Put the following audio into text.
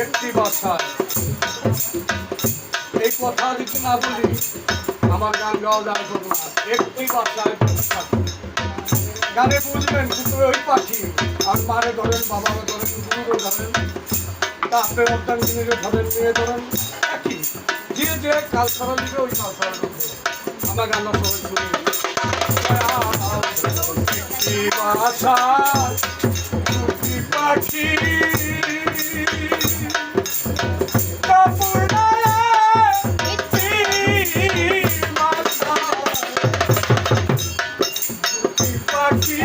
একটি ভাষায় এই কথা যদি না বলি আমার গান গাওয়া যাওয়া করবো না। একটি ভাষায় গানে বুঝবেন কিন্তু ওই পাখি আর মারে ধরেন বাবারা ধরেন গুরুরও ধরেন তাপের অর্থান জিনিসও ধরেন মেয়ে ধরেন একই যে কাল ছড়া দিবে ওই কাল ছড়া দিবে আমার গান সবাই শুনে একটি ভাষা দুটি পাখি পাখি